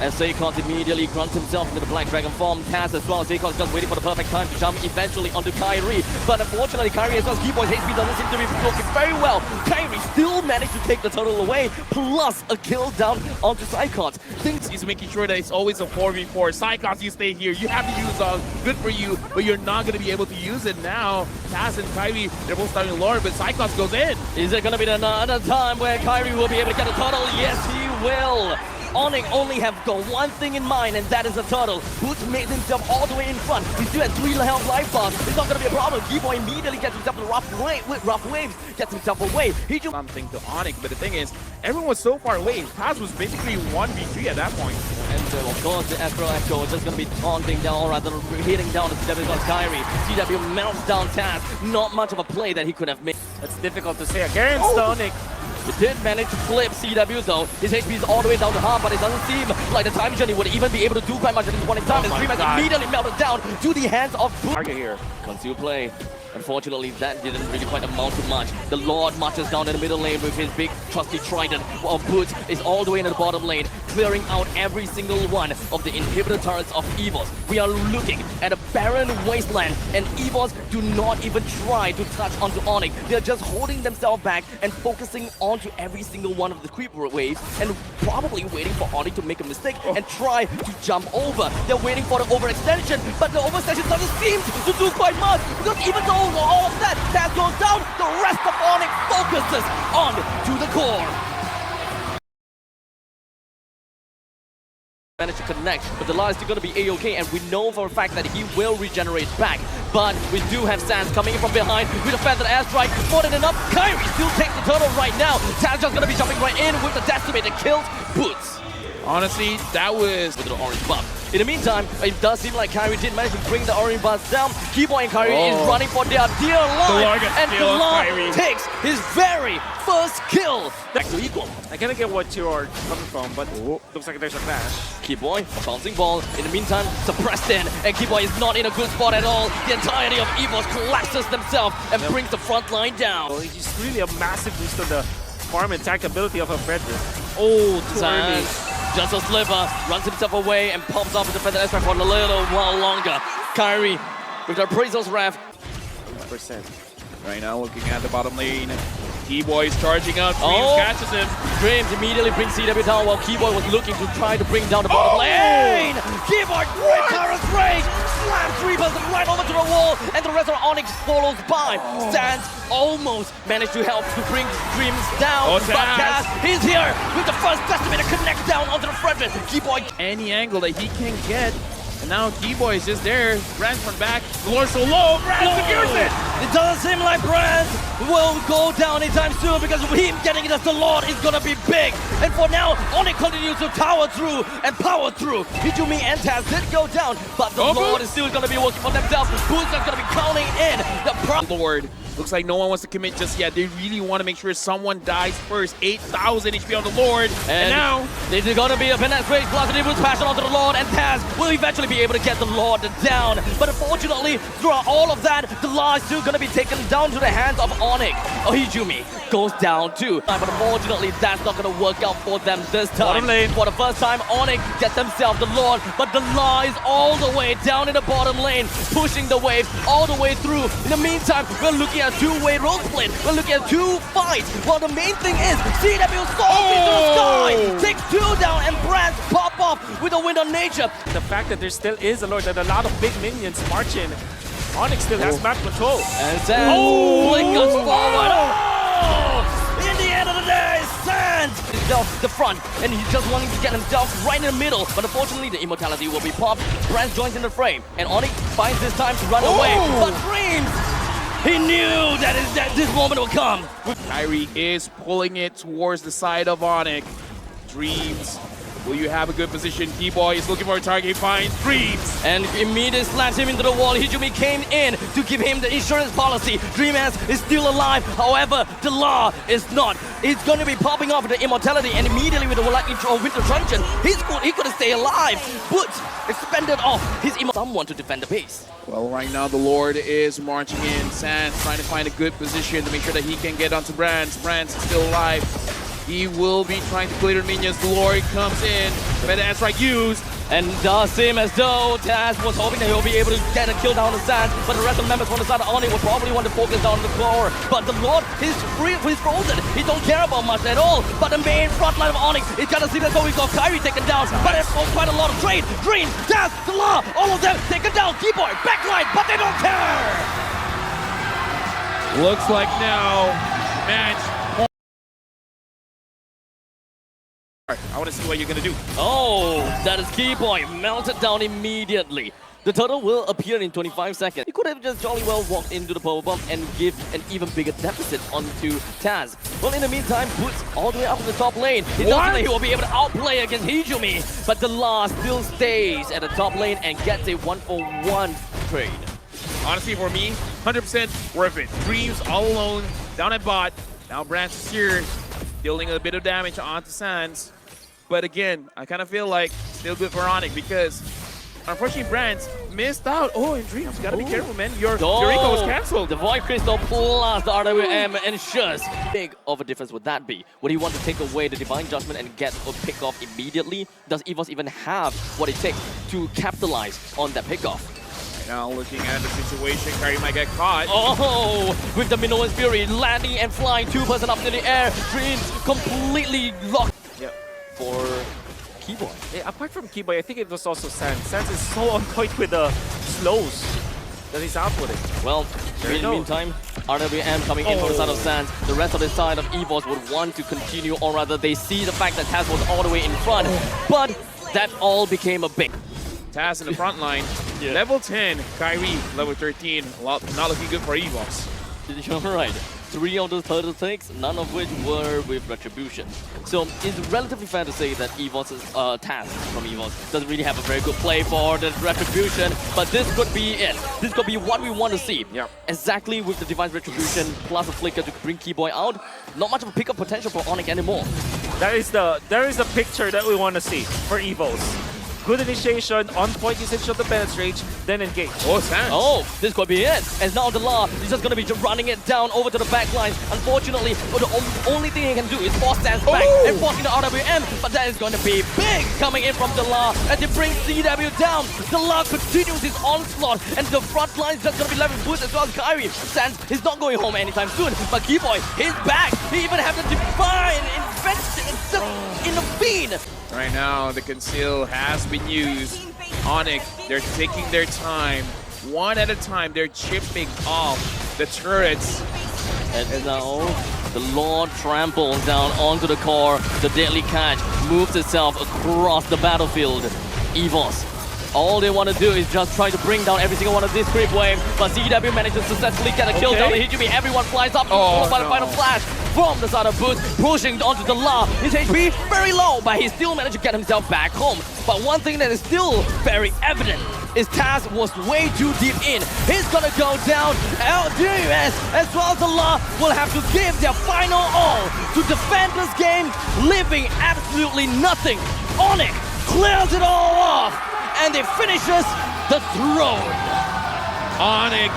As Zaycon immediately grunts himself into the Black Dragon form. Taz as well. Zaycon's just waiting for the perfect time to jump eventually onto Kyrie. But unfortunately, Kyrie as well as Keyboy's HP doesn't seem to be looking very well. Kyrie still managed to take the turtle away, plus a kill down onto Zaycon. He's making sure that it's always a 4v4. Cyclops, you stay here. You have to use good for you, but you're not going to be able to use it now. Taz and Kyrie, they're both starting to lure, but Cyclops goes in. Is there going to be another time where Kyrie will be able to get a turtle? Yes, he will. ONIC only have got one thing in mind, and that is a turtle. Boots made himself all the way in front. He still has 3 health life bars. It's not going to be a problem. Keyboy immediately gets himself the rough waves, gets himself away. He just something to ONIC, but the thing is, everyone was so far away. Taz was basically 1v3 at that point. And of course, the Astral Echo is just going to be taunting down, or rather hitting down the CW on Kyrie. CW melts down Taz. Not much of a play that he could have made. It's difficult to say against ONIC. He did manage to flip CW though. His HP is all the way down to half, but it doesn't seem like the time journey would even be able to do quite much at this point in time. His Dream has immediately melted down to the hands of Target here. Conceal play. Unfortunately, that didn't really quite amount to much. The Lord marches down in the middle lane with his big trusty trident, while Boots is all the way in the bottom lane, clearing out every single one of the inhibitor turrets of EVOS. We are looking at a barren wasteland, and EVOS do not even try to touch onto ONIC. They're just holding themselves back and focusing onto every single one of the creep waves, and probably waiting for ONIC to make a mistake and try to jump over. They're waiting for the overextension, but the overextension doesn't seem to do quite much, because even though all of that goes down, the rest of ONIC focuses on to the core. Managed to connect, but the line is still going to be A-OK, and we know for a fact that he will regenerate back. But we do have Sans coming in from behind with a feathered airstrike. More than enough. Kyrie still takes the turtle right now. Sans just going to be jumping right in with the decimate that kills Boots. Honestly, that was with the orange buff. In the meantime, it does seem like Kyrie did manage to bring the orange buff down. Keyboy and Kyrie is running for their dear life, and DeLar takes his very first kill. Back to equal. I kind of get what you are coming from, but looks like there's a clash. Keyboy, a bouncing ball. In the meantime, suppressed in, and Keyboy is not in a good spot at all. The entirety of EVOS collapses themselves and brings the front line down. Well, he's really a massive boost on the farm attack ability of a Frederick. Oh, too early. Just a sliver, runs himself away and pops off with the feather aspect for a little while longer. Kyrie with the Appraisal's Wrath. 100%. Right now, looking at the bottom lane. Keyboy is charging up. Dreams catches him. Dreams immediately brings CW down while Keyboy was looking to try to bring down the bottom lane. Keyboy, great Tyrant's Rage, slams 3 buzzers right over to the wall, and the rest of ONIC follows by. Sans almost managed to help to bring Dreams down, but Taz is here with the first Testament to connect down onto the Frederick. Keyboy, any angle that he can get. And now Keyboy is just there. Brand's from back. The Lord's so low. Brand secures it. It doesn't seem like Brand will go down anytime soon, because him getting it as the Lord is gonna be big. And for now, ONIC continues to tower through and power through. Hijumi and Taz did go down, but the Lord is still gonna be working for themselves. Boots are gonna be counting in the Lord. Looks like no one wants to commit just yet. They really want to make sure someone dies first. 8,000 HP on the Lord. And now there's going to be a finesse rage plus a Boots passion onto the Lord, and Taz will eventually be able to get the Lord down. But unfortunately, throughout all of that, the Law is still going to be taken down to the hands of ONIC. Hijumi goes down too. But unfortunately, that's not going to work out for them this time. For the first time, ONIC gets themselves the Lord, but the Law is all the way down in the bottom lane, pushing the waves all the way through. In the meantime, we're looking at two-way road split. We're looking at 2 fights. Well, the main thing is CW soars into the sky, takes 2 down, and Brands pop off with a Wind of Nature. The fact that there still is a Lord, that a lot of big minions march in. ONIC still has map control. And Sans flickers forward. In the end of the day, Sans is the front, and he's just wanting to get himself right in the middle. But unfortunately, the immortality will be popped. Brands joins in the frame, and ONIC finds this time to run away. But Dreams, he knew that this moment would come. Kyrie is pulling it towards the side of ONIC. Dreams, will you have a good position? Keyboy is looking for a target. He finds Dreams. And immediately slams him into the wall. Hijumi came in to give him the insurance policy. Dreamaz is still alive. However, the Law is not. He's going to be popping off with the immortality, and immediately with the Winter Truncheon, he could stay alive. But expended off his someone to defend the base. Well, right now the Lord is marching in. Sans trying to find a good position to make sure that he can get onto Brands. Brands is still alive. He will be trying to clear minions. Glory comes in. Better strike used. And does seem as though Taz was hoping that he'll be able to get a kill down the sand, but the rest of the members from the side of ONIC will probably want to focus down the core. But the Lord, he's frozen. He don't care about much at all. But the main front line of ONIC is gonna see that though we got Kyrie taken down. But it's quite a lot of trade. Dream, Taz, the Law, all of them taken down. Keyboy, backline, but they don't care. Looks like now, match. I want to see what you're going to do. Oh, that is Keyboy, melted down immediately. The turtle will appear in 25 seconds. He could have just jolly well walked into the power bomb and give an even bigger deficit onto Taz. Well, in the meantime, Boots all the way up in the top lane. He doesn't think he will be able to outplay against Hijumi, but the Law still stays at the top lane and gets a 1-for-1 trade. Honestly, for me, 100% worth it. Dreams all alone, down at bot. Now Branch is here, dealing a bit of damage onto Sands. But again, I kind of feel like still good for ONIC because unfortunately Branch missed out. Oh, and Dreams, gotta be careful, man. Your Eco was cancelled. The Void Crystal plus the RWM ensures. Big of a difference would that be? Would he want to take away the Divine Judgment and get a pick off immediately? Does EVOS even have what it takes to capitalize on that pick off? Now looking at the situation, Kyrie might get caught. Oh, with the Minoan Fury landing and flying 2% up in the air. Dreams completely locked. Yep. For Keyboy. Yeah, apart from Keyboy, I think it was also Sans. Sans is so on point with the slows that he's outputting. Well, in the meantime, RWM coming in for the side of Sans. The rest of the side of EVOS would want to continue, or rather they see the fact that Taz was all the way in front, but that all became a bait. Taz in the front line, Yeah. level 10, Kyrie, level 13, not looking good for EVOS. You're right. 3 of the turtle takes, none of which were with Retribution. So it's relatively fair to say that EVOS's Taz from EVOS doesn't really have a very good play for the Retribution, but this could be it. This could be what we want to see. Yep. Exactly with the Divine Retribution plus a flicker to bring Keyboy out. Not much of a pickup potential for ONIC anymore. There is the picture that we want to see for EVOS. Good initiation, on point usage of the penetrate, then engage. Oh, Sans. Oh, this could be it. And now the Law is just going to be running it down over to the back line. Unfortunately, the only thing he can do is force Sans back and forcing the RWM. But that is going to be big coming in from the Law as it brings CW down. The Law continues his onslaught and the front line is just going to be left with Boots as well as Kyrie. Sans is not going home anytime soon. But Keyboy, he's back. He even has the Divine Invention in the Fiend. Right now, the conceal has been used. ONIC, they're taking their time. One at a time, they're chipping off the turrets. And now, the Lord tramples down onto the core. The Deadly Catch moves itself across the battlefield. EVOS, all they want to do is just try to bring down every single one of this creep wave. But CW manages to successfully get a kill down the Hijumi. Everyone flies up, followed by the final flash from the side of Boots, pushing onto the Law. His HP very low, but he still managed to get himself back home. But one thing that is still very evident is Taz was way too deep in. He's gonna go down. LDUS as well as the Law will have to give their final all to defend this game, leaving absolutely nothing. ONIC clears it all off, and it finishes the throne. ONIC